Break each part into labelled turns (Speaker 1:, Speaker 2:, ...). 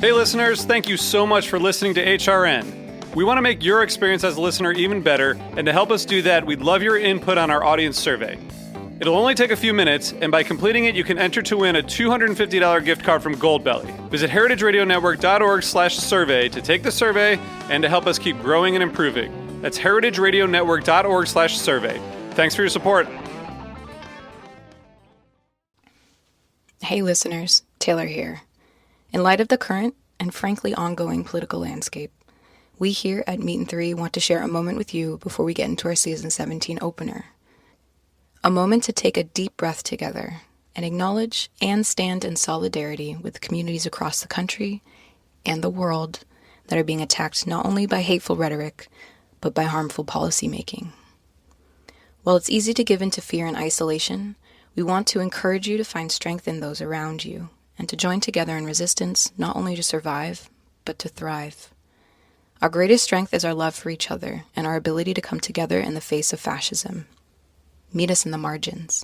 Speaker 1: Hey listeners, thank you so much for listening to HRN. We want to make your experience as a listener even better, and to help us do that, we'd love your input on our audience survey. It'll only take a few minutes, and by completing it, you can enter to win a $250 gift card from Goldbelly. Visit heritageradionetwork.org/survey to take the survey and to help us keep growing and improving. That's heritageradionetwork.org/survey. Thanks for your support.
Speaker 2: Hey listeners, Taylor here. In light of the current and frankly ongoing political landscape, we here at Meet and Three want to share a moment with you before we get into our Season 17 opener. A moment to take a deep breath together and acknowledge and stand in solidarity with communities across the country and the world that are being attacked not only by hateful rhetoric, but by harmful policymaking. While it's easy to give into fear and isolation, we want to encourage you to find strength in those around you and to join together in resistance not only to survive, but to thrive. Our greatest strength is our love for each other and our ability to come together in the face of fascism. Meet us in the margins.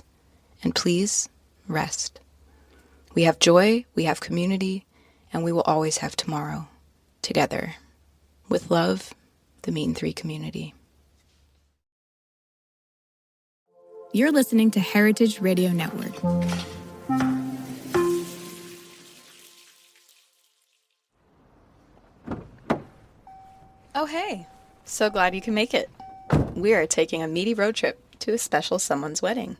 Speaker 2: And please, rest. We have joy, we have community, and we will always have tomorrow. Together. With love, the Meet and Three community.
Speaker 3: You're listening to Heritage Radio Network.
Speaker 2: Oh, hey. So glad you can make it. We are taking a meaty road trip to a special someone's wedding.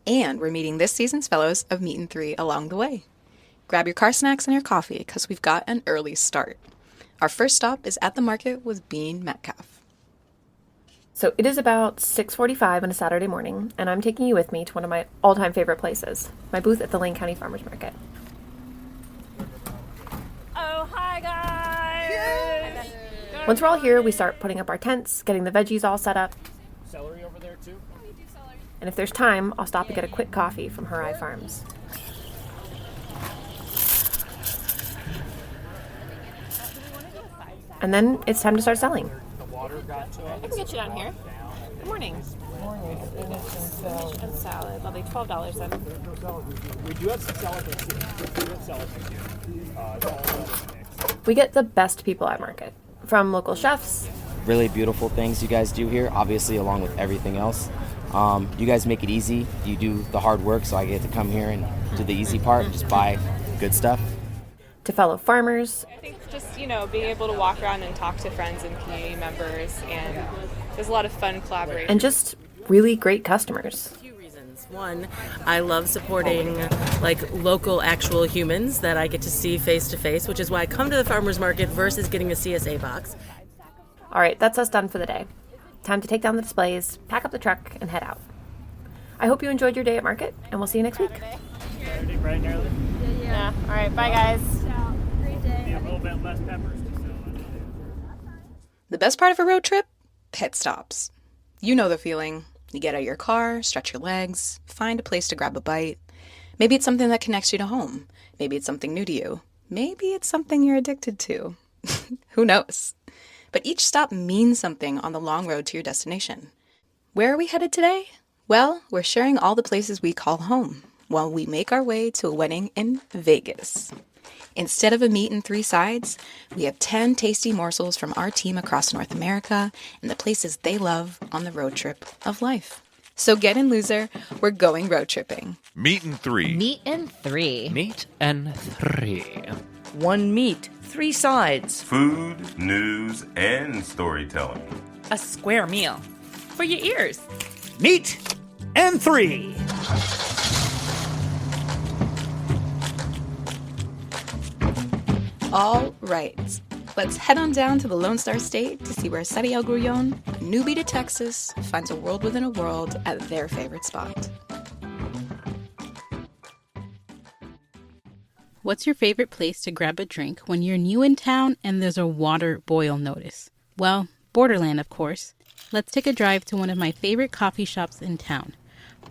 Speaker 2: And we're meeting this season's fellows of Meet and Three along the way. Grab your car snacks and your coffee because we've got an early start. Our first stop is at the market with Bean Metcalf.
Speaker 4: So it is about 6:45 on a Saturday morning, and I'm taking you with me to one of my all-time favorite places, my booth at the Lane County Farmers Market.
Speaker 5: Oh, hi guys! Yes.
Speaker 4: Once we're all here, we start putting up our tents, getting the veggies all set up.
Speaker 5: Celery over there too? Oh, we do celery.
Speaker 4: And if there's time, I'll stop and get a quick coffee from Harai Farms. And then it's time to start selling.
Speaker 5: I can get you down here. Good morning. Spinach and salad. Lovely. $12 then.
Speaker 6: We do have some salad mix here.
Speaker 4: We get the best people at market. From local chefs.
Speaker 7: Really beautiful things you guys do here, obviously, along with everything else. You guys make it easy. You do the hard work, so I get to come here and do the easy part and just buy good stuff.
Speaker 4: To fellow farmers.
Speaker 5: I think just, being able to walk around and talk to friends and community members, and there's a lot of fun collaboration.
Speaker 4: And just really great customers.
Speaker 8: A few reasons. One, I love supporting local actual humans that I get to see face to face, which is why I come to the farmers market versus getting a CSA box.
Speaker 4: All right, that's us done for the day. Time to take down the displays, pack up the truck, and head out. I hope you enjoyed your day at market, and we'll see you next week.
Speaker 6: Bright and early.
Speaker 5: Yeah. All right. Bye, guys.
Speaker 6: Be a little bit less peppers.
Speaker 2: The best part of a road trip? Pit stops. You know the feeling. You get out of your car, stretch your legs, find a place to grab a bite. Maybe it's something that connects you to home. Maybe it's something new to you. Maybe it's something you're addicted to. Who knows? But each stop means something on the long road to your destination. Where are we headed today? Well, we're sharing all the places we call home while we make our way to a wedding in Vegas. Instead of a meat and three sides, we have 10 tasty morsels from our team across North America and the places they love on the road trip of life. So get in, loser. We're going road tripping.
Speaker 9: Meet and Three.
Speaker 10: Meet and Three.
Speaker 11: Meet and Three.
Speaker 10: One meat, three sides.
Speaker 12: Food, news, and storytelling.
Speaker 10: A square meal for your ears.
Speaker 11: Meet and Three.
Speaker 2: All right. Let's head on down to the Lone Star State to see where Seti El Grullon, a newbie to Texas, finds a world within a world at their favorite spot.
Speaker 13: What's your favorite place to grab a drink when you're new in town and there's a water boil notice? Well, Borderland, of course. Let's take a drive to one of my favorite coffee shops in town.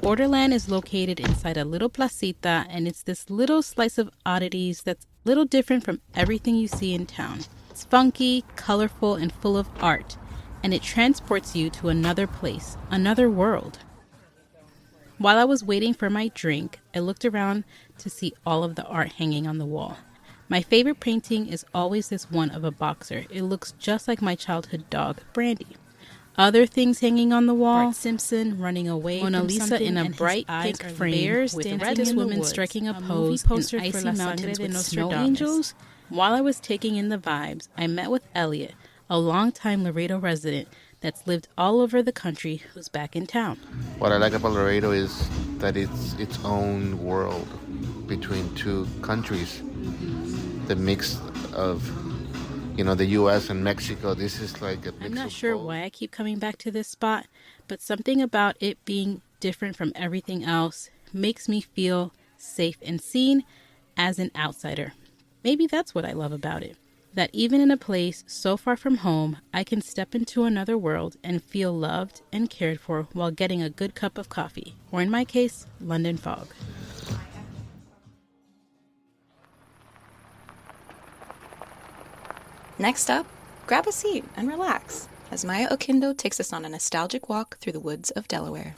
Speaker 13: Borderland is located inside a little placita, and it's this little slice of oddities that's a little different from everything you see in town. It's funky, colorful, and full of art, and it transports you to another place, another world. While I was waiting for my drink, I looked around to see all of the art hanging on the wall. My favorite painting is always this one of a boxer. It looks just like my childhood dog, Brandy. Other things hanging on the wall: Bart Simpson running away, Mona Lisa in a bright pink frame with red women striking a pose, an icy mountains with snow angels. While I was taking in the vibes, I met with Elliot, a longtime Laredo resident that's lived all over the country who's back in town.
Speaker 9: What I like about Laredo is that it's its own world between two countries. The mix of, the U.S. and Mexico. This is like a mix.
Speaker 13: I'm not sure why I keep coming back to this spot, but something about it being different from everything else makes me feel safe and seen as an outsider. Maybe that's what I love about it. That even in a place so far from home, I can step into another world and feel loved and cared for while getting a good cup of coffee, or in my case, London fog.
Speaker 2: Next up, grab a seat and relax as Maya Okindo takes us on a nostalgic walk through the woods of Delaware.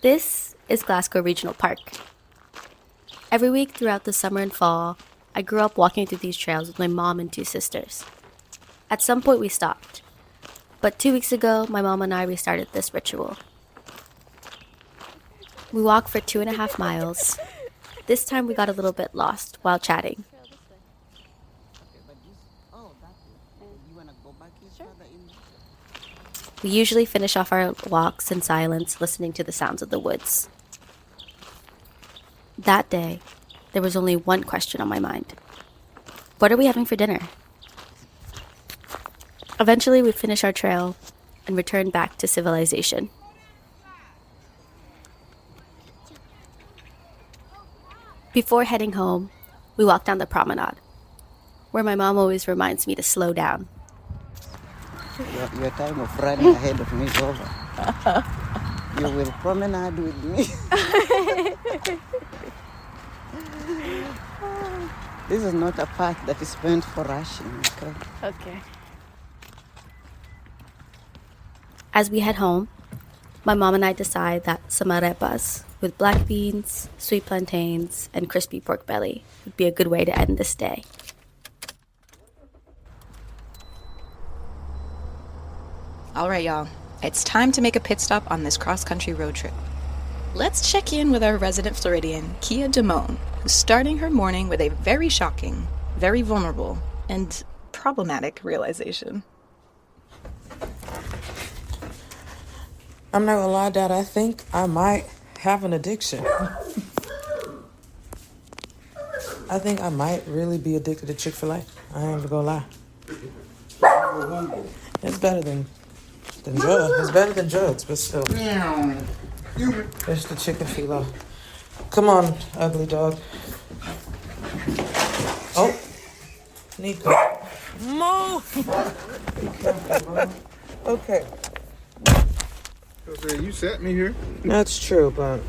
Speaker 14: This is Glasgow Regional Park. Every week throughout the summer and fall, I grew up walking through these trails with my mom and two sisters. At some point we stopped, but 2 weeks ago my mom and I restarted this ritual. We walked for 2.5 miles. This time we got a little bit lost while chatting. We usually finish off our walks in silence, listening to the sounds of the woods. That day, there was only one question on my mind. What are we having for dinner? Eventually, we finish our trail and return back to civilization. Before heading home, we walk down the promenade, where my mom always reminds me to slow down.
Speaker 15: Your time of running ahead of me is over. You will promenade with me. This is not a path that is meant for rushing, okay?
Speaker 14: Okay. As we head home, my mom and I decide that some arepas with black beans, sweet plantains, and crispy pork belly would be a good way to end this day.
Speaker 2: All right, y'all. It's time to make a pit stop on this cross-country road trip. Let's check in with our resident Floridian, Kia Damone, who's starting her morning with a very shocking, very vulnerable, and problematic realization.
Speaker 16: I'm not gonna lie, Dad, I think I might have an addiction. I think I might really be addicted to Chick-fil-A. I ain't even gonna lie. It's better than drugs. It's better than drugs, but still. It's the chicken filo. Come on, ugly dog. Oh, Nico. Move! Okay.
Speaker 17: You set me here.
Speaker 16: That's true, but...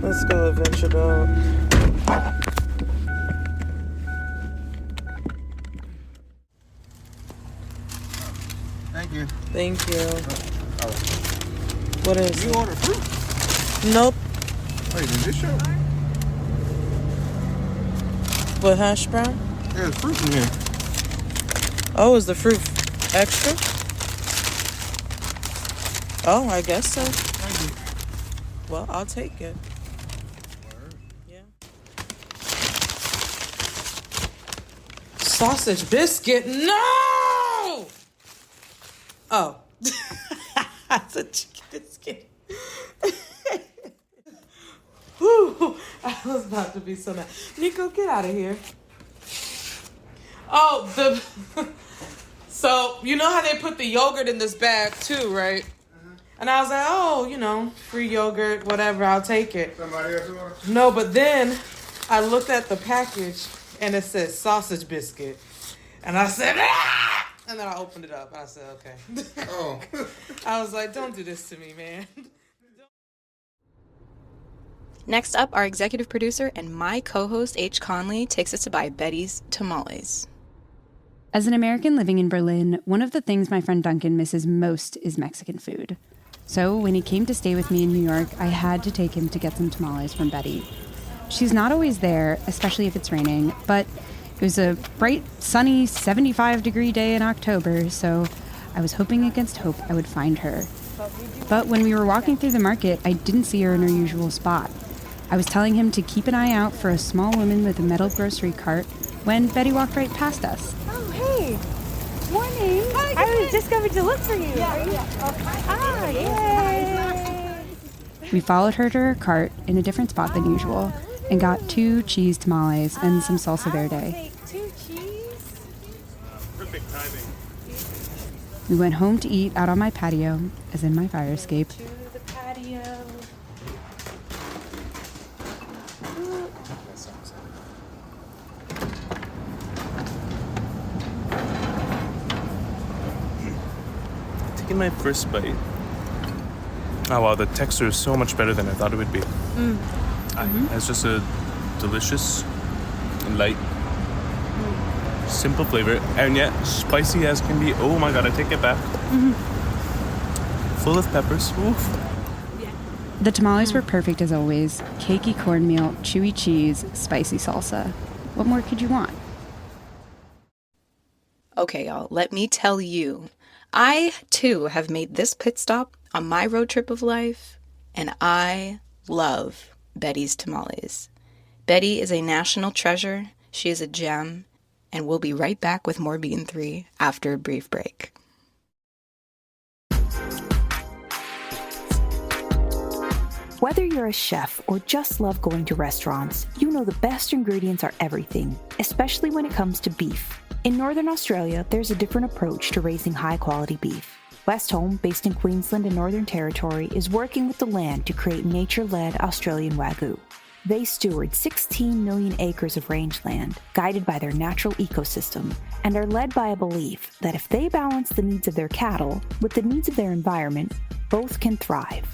Speaker 16: Let's go, adventure dog.
Speaker 17: Thank you.
Speaker 16: Thank you. What is
Speaker 17: You
Speaker 16: it?
Speaker 17: order fruit?
Speaker 16: Nope.
Speaker 17: Wait, is this show?
Speaker 16: What, hash brown?
Speaker 17: There's fruit in here.
Speaker 16: Oh, is the fruit extra? Oh, I guess so.
Speaker 17: Thank you.
Speaker 16: Well, I'll take it. Yeah. Sausage biscuit? No! Oh. That's a chicken biscuit. Whew, I was about to be so mad. Nico, get out of here. Oh, so you know how they put the yogurt in this bag too, right? And I was like, oh, free yogurt, whatever, I'll take it.
Speaker 17: Somebody else order?
Speaker 16: No, but then I looked at the package and it said sausage biscuit. And I said, ah! And then I opened it up. I said, okay.
Speaker 17: Oh.
Speaker 16: I was like, don't do this to me, man.
Speaker 2: Next up, our executive producer and my co-host H. Conley takes us to buy Betty's Tamales.
Speaker 18: As an American living in Berlin, one of the things my friend Duncan misses most is Mexican food. So when he came to stay with me in New York, I had to take him to get some tamales from Betty. She's not always there, especially if it's raining, but it was a bright, sunny, 75-degree day in October, so I was hoping against hope I would find her. But when we were walking through the market, I didn't see her in her usual spot. I was telling him to keep an eye out for a small woman with a metal grocery cart when Betty walked right past us.
Speaker 19: Oh, hey. Morning. Hi, I was just coming to look for you. Yay.
Speaker 18: We followed her to her cart in a different spot than usual and got 2 cheese tamales and some salsa verde.
Speaker 19: 2 cheese?
Speaker 6: Perfect timing.
Speaker 18: We went home to eat out on my patio, as in my fire escape.
Speaker 19: To the patio.
Speaker 20: Taking my first bite. Oh wow, the texture is so much better than I thought it would be. It's just a delicious, light, simple flavor, and yet spicy as can be. Oh my god, I take it back. Full of peppers. Oof.
Speaker 18: The tamales were perfect as always. Cakey cornmeal, chewy cheese, spicy salsa. What more could you want?
Speaker 2: Okay, y'all, let me tell you. I, too, have made this pit stop on my road trip of life, and I love Betty's tamales. Betty is a national treasure, she is a gem, and we'll be right back with more Beaten 3 after a brief break.
Speaker 21: Whether you're a chef or just love going to restaurants, you know the best ingredients are everything, especially when it comes to beef. In Northern Australia, there's a different approach to raising high-quality beef. Westholme, based in Queensland and Northern Territory, is working with the land to create nature-led Australian Wagyu. They steward 16 million acres of rangeland, guided by their natural ecosystem, and are led by a belief that if they balance the needs of their cattle with the needs of their environment, both can thrive.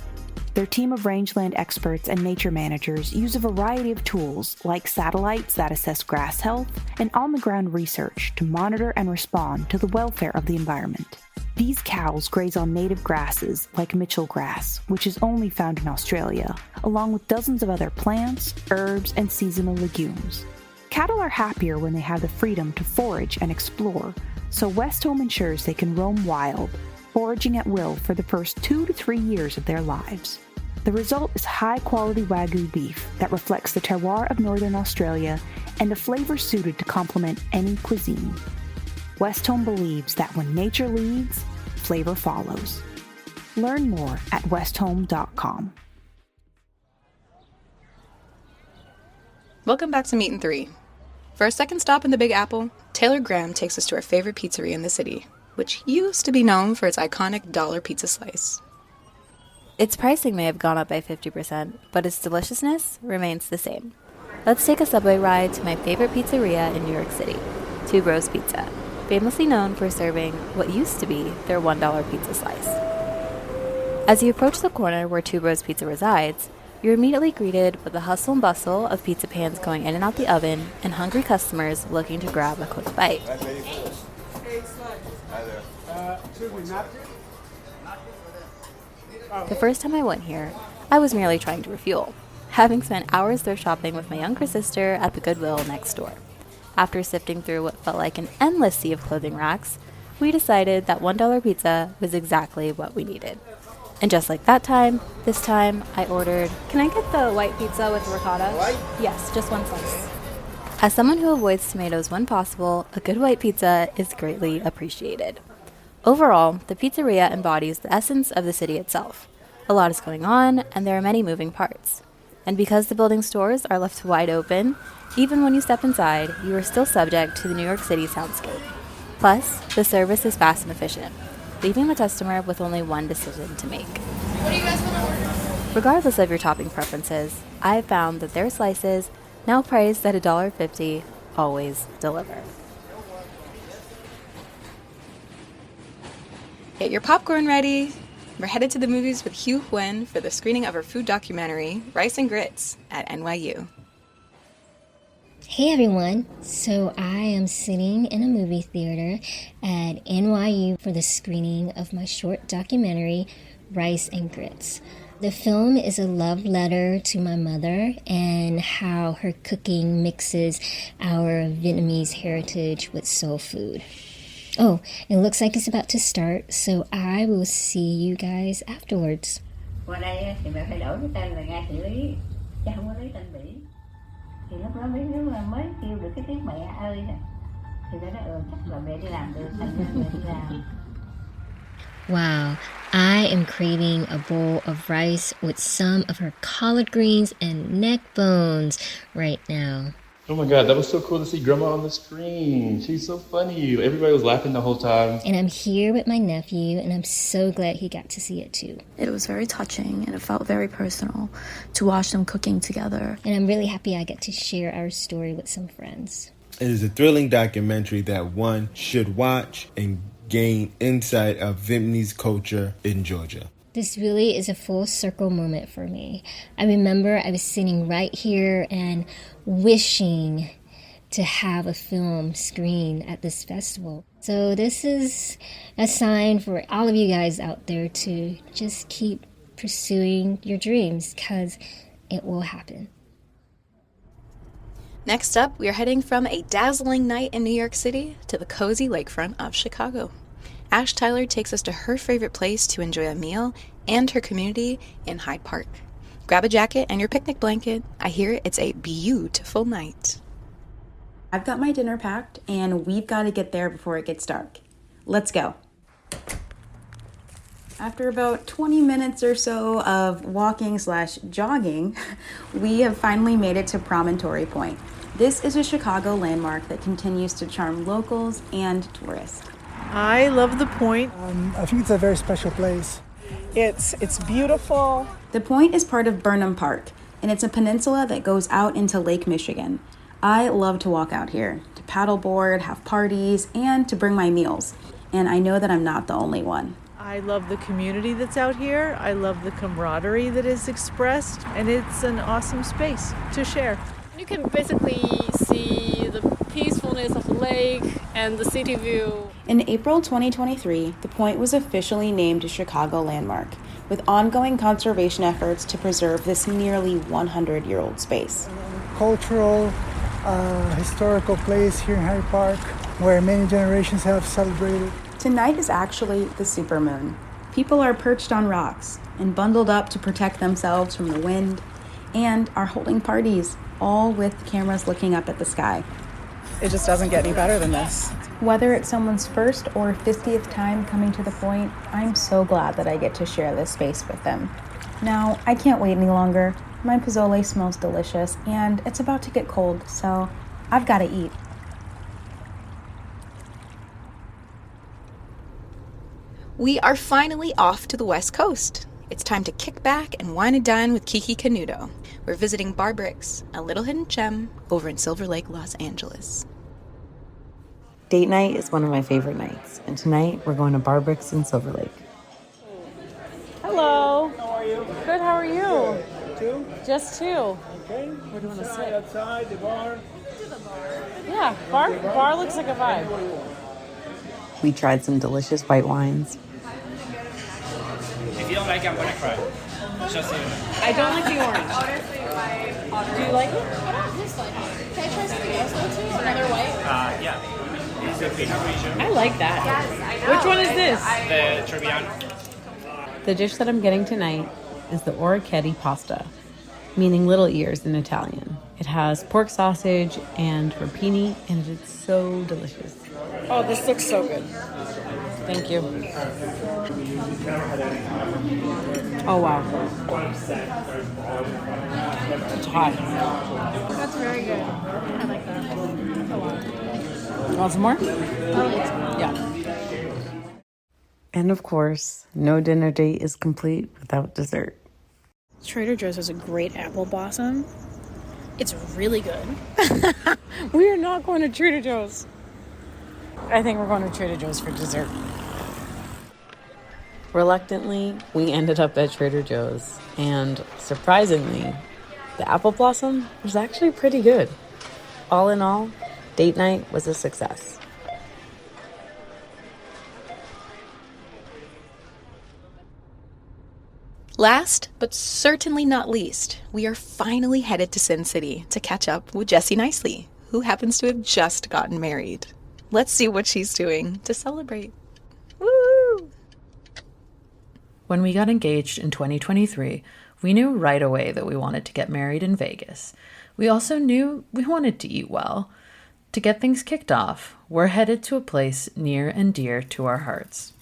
Speaker 21: Their team of rangeland experts and nature managers use a variety of tools like satellites that assess grass health and on-the-ground research to monitor and respond to the welfare of the environment. These cows graze on native grasses like Mitchell grass, which is only found in Australia, along with dozens of other plants, herbs, and seasonal legumes. Cattle are happier when they have the freedom to forage and explore, so Westholme ensures they can roam wild, foraging at will for the first 2 to 3 years of their lives. The result is high-quality Wagyu beef that reflects the terroir of Northern Australia and a flavor suited to complement any cuisine. Westholme believes that when nature leads, flavor follows. Learn more at westholme.com.
Speaker 2: Welcome back to Meatin' 3. For our second stop in the Big Apple, Taylor Graham takes us to our favorite pizzeria in the city, which used to be known for its iconic dollar pizza slice.
Speaker 22: Its pricing may have gone up by 50%, but its deliciousness remains the same. Let's take a subway ride to my favorite pizzeria in New York City, Two Bros Pizza, famously known for serving what used to be their $1 pizza slice. As you approach the corner where Two Bros Pizza resides, you're immediately greeted with the hustle and bustle of pizza pans going in and out the oven and hungry customers looking to grab a quick bite. The first time I went here, I was merely trying to refuel, having spent hours thrift shopping with my younger sister at the Goodwill next door. After sifting through what felt like an endless sea of clothing racks, we decided that $1 pizza was exactly what we needed. And just like that time, this time I ordered, "Can I get the white pizza with ricotta?" White? Yes, just one slice. As someone who avoids tomatoes when possible, a good white pizza is greatly appreciated. Overall, the pizzeria embodies the essence of the city itself. A lot is going on, and there are many moving parts. And because the building's doors are left wide open, even when you step inside, you are still subject to the New York City soundscape. Plus, the service is fast and efficient, leaving the customer with only one decision to make.
Speaker 19: What do you guys want to order?
Speaker 22: Regardless of your topping preferences, I've found that their slices, now priced at $1.50, always deliver.
Speaker 2: Get your popcorn ready. We're headed to the movies with Hugh Huen for the screening of our food documentary, Rice and Grits, at NYU.
Speaker 1: Hey everyone! So I am sitting in a movie theater at NYU for the screening of my short documentary, Rice and Grits. The film is a love letter to my mother and how her cooking mixes our Vietnamese heritage with soul food. Oh, it looks like it's about to start, so I will see you guys afterwards.
Speaker 3: Qua đây thì mẹ phải đổi cái tên là Nga Thị Lý, chứ không có lấy tên Bỉ. Thì lúc đó nếu mà mới kêu được cái tiếng mẹ ơi nè, thì nó nói chắc là mẹ đi làm được, thành ra mẹ đi làm.
Speaker 1: Wow, I am craving a bowl of rice with some of her collard greens and neck bones right now.
Speaker 23: Oh my God, that was so cool to see Grandma on the screen. She's so funny. Everybody was laughing the whole time.
Speaker 1: And I'm here with my nephew, and I'm so glad he got to see it too.
Speaker 24: It was very touching, and it felt very personal to watch them cooking together.
Speaker 1: And I'm really happy I get to share our story with some friends.
Speaker 25: It is a thrilling documentary that one should watch and gain insight of Vietnamese culture in Georgia.
Speaker 1: This really is a full circle moment for me. I remember I was sitting right here and wishing to have a film screen at this festival. So this is a sign for all of you guys out there to just keep pursuing your dreams, because it will happen.
Speaker 2: Next up, we are heading from a dazzling night in New York City to the cozy lakefront of Chicago. Ash Tyler takes us to her favorite place to enjoy a meal and her community in Hyde Park. Grab a jacket and your picnic blanket. I hear it's a beautiful night.
Speaker 26: I've got my dinner packed, and we've got to get there before it gets dark. Let's go. After about 20 minutes or so of walking/jogging, we have finally made it to Promontory Point. This is a Chicago landmark that continues to charm locals and tourists.
Speaker 27: I love the Point.
Speaker 28: I think it's a very special place.
Speaker 27: It's beautiful.
Speaker 26: The Point is part of Burnham Park, and it's a peninsula that goes out into Lake Michigan. I love to walk out here, to paddleboard, have parties, and to bring my meals. And I know that I'm not the only one.
Speaker 27: I love the community that's out here. I love the camaraderie that is expressed, and it's an awesome space to share.
Speaker 5: You can basically see the peacefulness of the lake and the city view.
Speaker 26: In April 2023, the Point was officially named a Chicago landmark, with ongoing conservation efforts to preserve this nearly 100-year-old space.
Speaker 28: Cultural, historical place here in Hyde Park, where many generations have celebrated.
Speaker 26: Tonight is actually the supermoon. People are perched on rocks and bundled up to protect themselves from the wind, and are holding parties, all with cameras looking up at the sky.
Speaker 27: It just doesn't get any better than this.
Speaker 26: Whether it's someone's first or 50th time coming to the Point, I'm so glad that I get to share this space with them. Now, I can't wait any longer. My pozole smells delicious, and it's about to get cold, so I've got to eat.
Speaker 2: We are finally off to the West Coast. It's time to kick back and wine and dine with Kiki Canuto. We're visiting Bar Bricks, a little hidden gem over in Silver Lake, Los Angeles.
Speaker 29: Date night is one of my favorite nights, and tonight we're going to Bar Bricks in Silver Lake.
Speaker 27: Hello. How are you? Good, how are you?
Speaker 6: Two?
Speaker 27: Just two.
Speaker 6: Okay.
Speaker 27: Where do you want to sit?
Speaker 6: Outside the bar.
Speaker 27: Yeah, bar looks like a vibe.
Speaker 29: We tried some delicious white wines.
Speaker 11: If you don't like it, I'm gonna cry. Just so you know.
Speaker 27: I don't like the orange. Do you like it?
Speaker 5: I don't dislike it. Can I try something else though too? Another white?
Speaker 11: Yeah. It's a Pinot Grigio.
Speaker 27: I like that.
Speaker 5: Yes, I know.
Speaker 27: Which one is this?
Speaker 11: The Trebbiano.
Speaker 29: The dish that I'm getting tonight is the orecchiette pasta, meaning little ears in Italian. It has pork sausage and rapini, and it's so delicious.
Speaker 27: Oh, this looks so good.
Speaker 29: Thank you. Oh, wow. It's hot.
Speaker 5: That's very good. I like that. That's a lot.
Speaker 29: Want some more?
Speaker 5: Oh,
Speaker 29: Yeah. And of course, no dinner date is complete without dessert.
Speaker 30: Trader Joe's has a great apple blossom. It's really good.
Speaker 27: We are not going to Trader Joe's. I think we're going to Trader Joe's for dessert.
Speaker 29: Reluctantly, we ended up at Trader Joe's, and surprisingly, the apple blossom was actually pretty good. All in all, date night was a success.
Speaker 2: Last, but certainly not least, we are finally headed to Sin City to catch up with Jessie Nicely, who happens to have just gotten married. Let's see what she's doing to celebrate. Woo!
Speaker 29: When we got engaged in 2023, we knew right away that we wanted to get married in Vegas. We also knew we wanted to eat well. To get things kicked off, we're headed to a place near and dear to our hearts.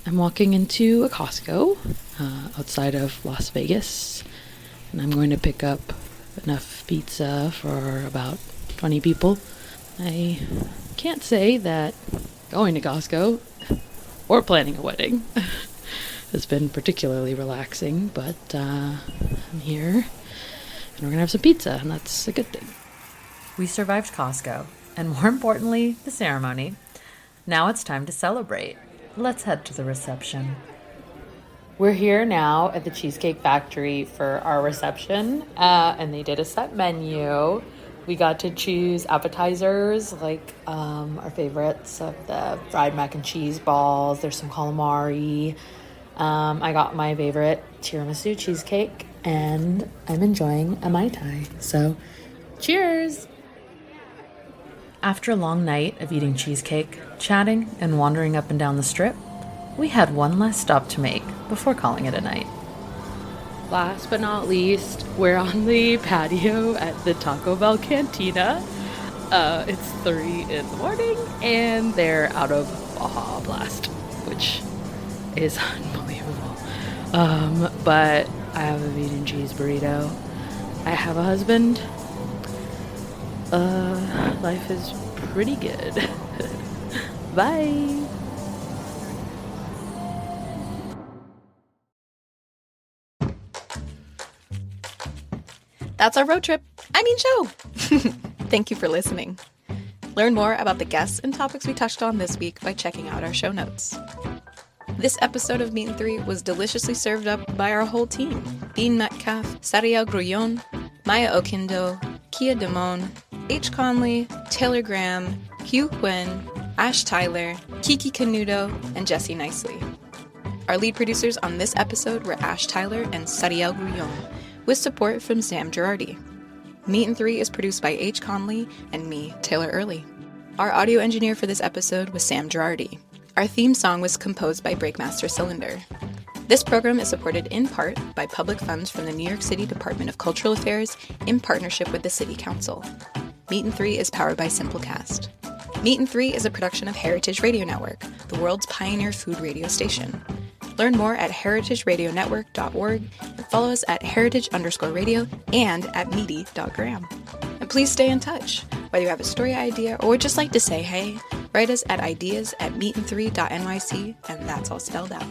Speaker 4: I'm walking into a Costco outside of Las Vegas, and I'm going to pick up enough pizza for about 20 people. I can't say that going to Costco or planning a wedding has been particularly relaxing, but I'm here and we're gonna have some pizza, and that's a good thing.
Speaker 18: We survived Costco, and more importantly, the ceremony. Now it's time to celebrate. Let's head to the reception. We're here now at the Cheesecake Factory for our reception, and they did a set menu. We got to choose appetizers, like our favorites of the fried mac and cheese balls. There's some calamari. I got my favorite tiramisu cheesecake, and I'm enjoying a Mai Tai. So, cheers! After a long night of eating cheesecake, chatting, and wandering up and down the strip, we had one last stop to make before calling it a night.
Speaker 29: Last but not least, we're on the patio at the Taco Bell Cantina. It's 3 in the morning, and they're out of Baja Blast, which is unbelievable. But I have a meat and cheese burrito. I have a husband. Life is pretty good. Bye.
Speaker 2: That's our road trip. Show. Thank you for listening. Learn more about the guests and topics we touched on this week by checking out our show notes. This episode of Meat and Three was deliciously served up by our whole team. Bean Metcalf, Sariel Grullon, Maya Okindo, Kia Damone, H. Conley, Taylor Graham, Hugh Quinn, Ash Tyler, Kiki Canuto, and Jessie Nicely. Our lead producers on this episode were Ash Tyler and Sariel Grullon, with support from Sam Girardi. Meat and Three is produced by H. Conley and me, Taylor Early. Our audio engineer for this episode was Sam Girardi. Our theme song was composed by Breakmaster Cylinder. This program is supported in part by public funds from the New York City Department of Cultural Affairs in partnership with the City Council. Meat and Three is powered by Simplecast. Meat and Three is a production of Heritage Radio Network, the world's pioneer food radio station. Learn more at heritageradionetwork.org and follow us at heritage_radio and at meaty.gram. And please stay in touch. Whether you have a story idea or would just like to say hey, write us at ideas@meatand3.nyc, and that's all spelled out.